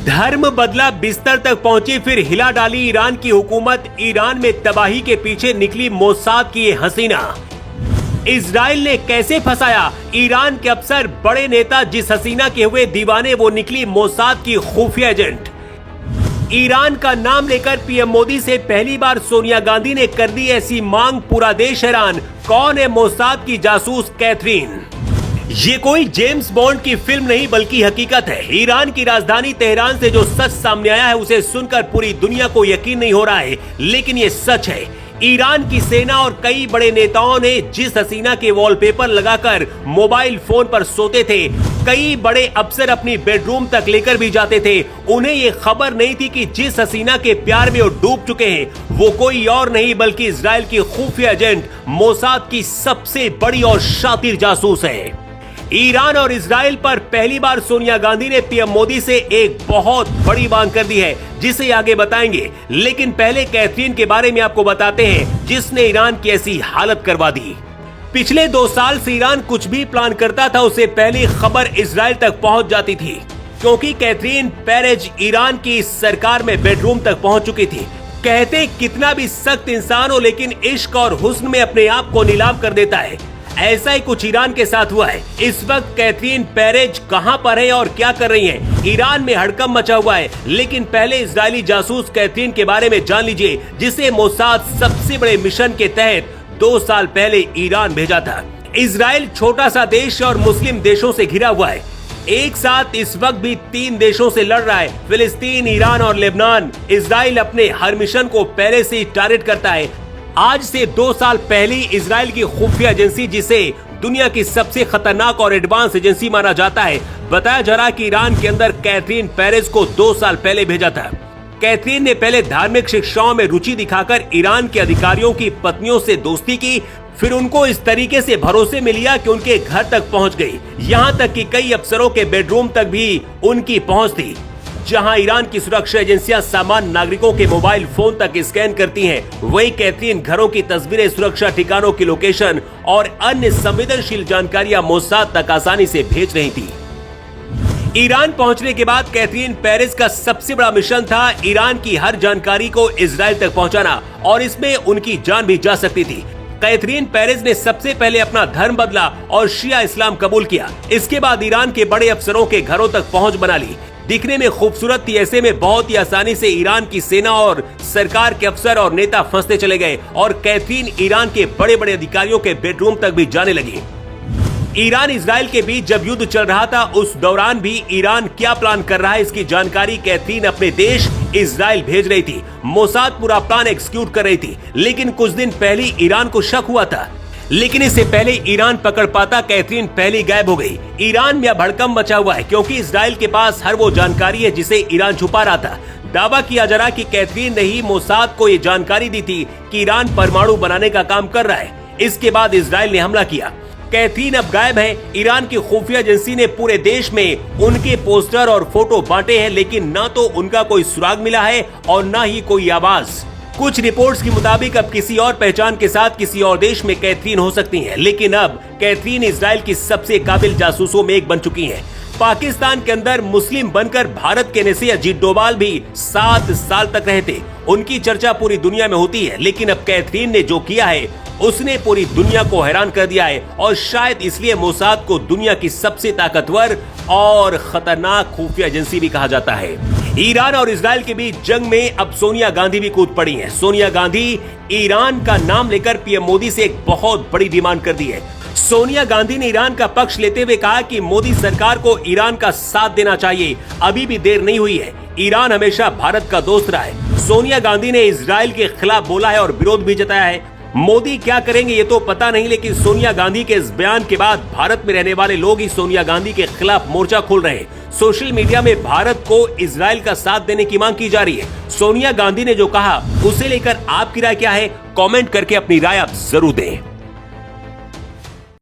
धर्म बदला बिस्तर तक पहुंची, फिर हिला डाली ईरान की हुकूमत। ईरान में तबाही के पीछे निकली मोसाद की ये हसीना। इजराइल ने कैसे फंसाया ईरान के अफसर, बड़े नेता जिस हसीना के हुए दीवाने, वो निकली मोसाद की खुफिया एजेंट। ईरान का नाम लेकर पीएम मोदी से पहली बार सोनिया गांधी ने कर दी ऐसी मांग, पूरा देश हैरान। कौन है मोसाद की जासूस कैथरीन? ये कोई जेम्स बॉन्ड की फिल्म नहीं बल्कि हकीकत है। ईरान की राजधानी तेहरान से जो सच सामने आया है उसे सुनकर पूरी दुनिया को यकीन नहीं हो रहा है, लेकिन ये सच है। ईरान की सेना और कई बड़े नेताओं ने जिस हसीना के वॉलपेपर लगाकर मोबाइल फोन पर सोते थे, कई बड़े अफसर अपनी बेडरूम तक लेकर भी जाते थे, उन्हें ये खबर नहीं थी कि जिस हसीना के प्यार में वो डूब चुके हैं वो कोई और नहीं बल्कि इजराइल की खुफिया एजेंट मोसाद की सबसे बड़ी और शातिर जासूस है। ईरान और इजराइल पर पहली बार सोनिया गांधी ने पीएम मोदी से एक बहुत बड़ी मांग कर दी है, जिसे आगे बताएंगे। लेकिन पहले कैथरीन के बारे में आपको बताते हैं, जिसने ईरान की ऐसी हालत करवा दी। पिछले 2 साल से ईरान कुछ भी प्लान करता था उससे पहले खबर इजराइल तक पहुंच जाती थी, क्योंकि कैथरीन पेरेज ईरान की सरकार में बेडरूम तक पहुंच चुकी थी। कहते कितना भी सख्त इंसान हो लेकिन इश्क और हुस्न में अपने आप को नीलाम कर देता है। ऐसा ही कुछ ईरान के साथ हुआ है। इस वक्त कैथरीन पेरेज कहां पर है और क्या कर रही हैं? ईरान में हड़कंप मचा हुआ है। लेकिन पहले इजरायली जासूस कैथरीन के बारे में जान लीजिए, जिसे मोसाद सबसे बड़े मिशन के तहत 2 साल पहले ईरान भेजा था। इजराइल छोटा सा देश और मुस्लिम देशों से घिरा हुआ है। एक साथ इस वक्त भी 3 देशों से लड़ रहा है, फिलिस्तीन, ईरान और लेबनान। इजराइल अपने हर मिशन को पहले से ही टारगेट करता है। आज से 2 साल पहले इजराइल की खुफिया एजेंसी, जिसे दुनिया की सबसे खतरनाक और एडवांस एजेंसी माना जाता है, बताया जा रहा कि ईरान के अंदर कैथरीन पेरेज को 2 साल पहले भेजा था। कैथरीन ने पहले धार्मिक शिक्षाओं में रुचि दिखाकर ईरान के अधिकारियों की पत्नियों से दोस्ती की, फिर उनको इस तरीके से भरोसे में लिया कि उनके घर तक पहुंच गई। यहाँ तक कि कई अफसरों के बेडरूम तक भी उनकी पहुंच थी। जहां ईरान की सुरक्षा एजेंसियां सामान्य नागरिकों के मोबाइल फोन तक स्कैन करती हैं, वहीं कैथरीन घरों की तस्वीरें, सुरक्षा ठिकानों की लोकेशन और अन्य संवेदनशील जानकारियां मोसाद तक आसानी से भेज रही थी। ईरान पहुंचने के बाद कैथरीन पेरेज का सबसे बड़ा मिशन था ईरान की हर जानकारी को इजराइल तक पहुंचाना, और इसमें उनकी जान भी जा सकती थी। कैथरीन पेरेज ने सबसे पहले अपना धर्म बदला और शिया इस्लाम कबूल किया। इसके बाद ईरान के बड़े अफसरों के घरों तक पहुंच बना ली। दिखने में खूबसूरत थी, ऐसे में बहुत ही आसानी से ईरान की सेना और सरकार के अफसर और नेता फंसते चले गए और कैथरीन ईरान के बड़े बड़े अधिकारियों के बेडरूम तक भी जाने लगी। ईरान इजराइल के बीच जब युद्ध चल रहा था, उस दौरान भी ईरान क्या प्लान कर रहा है इसकी जानकारी कैथरीन अपने देश इजराइल भेज रही थी। मोसाद पूरा प्लान एग्जीक्यूट कर रही थी, लेकिन कुछ दिन पहले ईरान को शक हुआ था। लेकिन इससे पहले ईरान पकड़ पाता, कैथरीन पहले गायब हो गई। ईरान में अब हड़कंप मचा हुआ है, क्योंकि इजराइल के पास हर वो जानकारी है जिसे ईरान छुपा रहा था। दावा किया जा रहा कि कैथरीन ने ही मोसाद को ये जानकारी दी थी कि ईरान परमाणु बनाने का काम कर रहा है। इसके बाद इजराइल ने हमला किया। कैथरीन अब गायब है। ईरान की खुफिया एजेंसी ने पूरे देश में उनके पोस्टर और फोटो बांटे हैं, लेकिन न तो उनका कोई सुराग मिला है और न ही कोई आवाज। कुछ रिपोर्ट्स के मुताबिक अब किसी और पहचान के साथ किसी और देश में कैथरीन हो सकती हैं, लेकिन अब कैथरीन इजराइल की सबसे काबिल जासूसों में एक बन चुकी हैं। पाकिस्तान के अंदर मुस्लिम बनकर भारत के नेता अजीत डोभाल भी 7 साल तक रहे थे। उनकी चर्चा पूरी दुनिया में होती है, लेकिन अब कैथरीन ने जो किया है उसने पूरी दुनिया को हैरान कर दिया है, और शायद इसलिए मोसाद को दुनिया की सबसे ताकतवर और खतरनाक खुफिया एजेंसी भी कहा जाता है। ईरान और इजराइल के बीच जंग में अब सोनिया गांधी भी कूद पड़ी हैं। सोनिया गांधी ईरान का नाम लेकर पीएम मोदी से एक बहुत बड़ी डिमांड कर दी है। सोनिया गांधी ने ईरान का पक्ष लेते हुए कहा कि मोदी सरकार को ईरान का साथ देना चाहिए, अभी भी देर नहीं हुई है। ईरान हमेशा भारत का दोस्त रहा है। सोनिया गांधी ने इजराइल के खिलाफ बोला है और विरोध भी जताया है। मोदी क्या करेंगे ये तो पता नहीं, लेकिन सोनिया गांधी के इस बयान के बाद भारत में रहने वाले लोग ही सोनिया गांधी के खिलाफ मोर्चा खोल रहे हैं। सोशल मीडिया में भारत को इजराइल का साथ देने की मांग की जा रही है। सोनिया गांधी ने जो कहा उसे लेकर आपकी राय क्या है? कमेंट करके अपनी राय आप जरूर दें।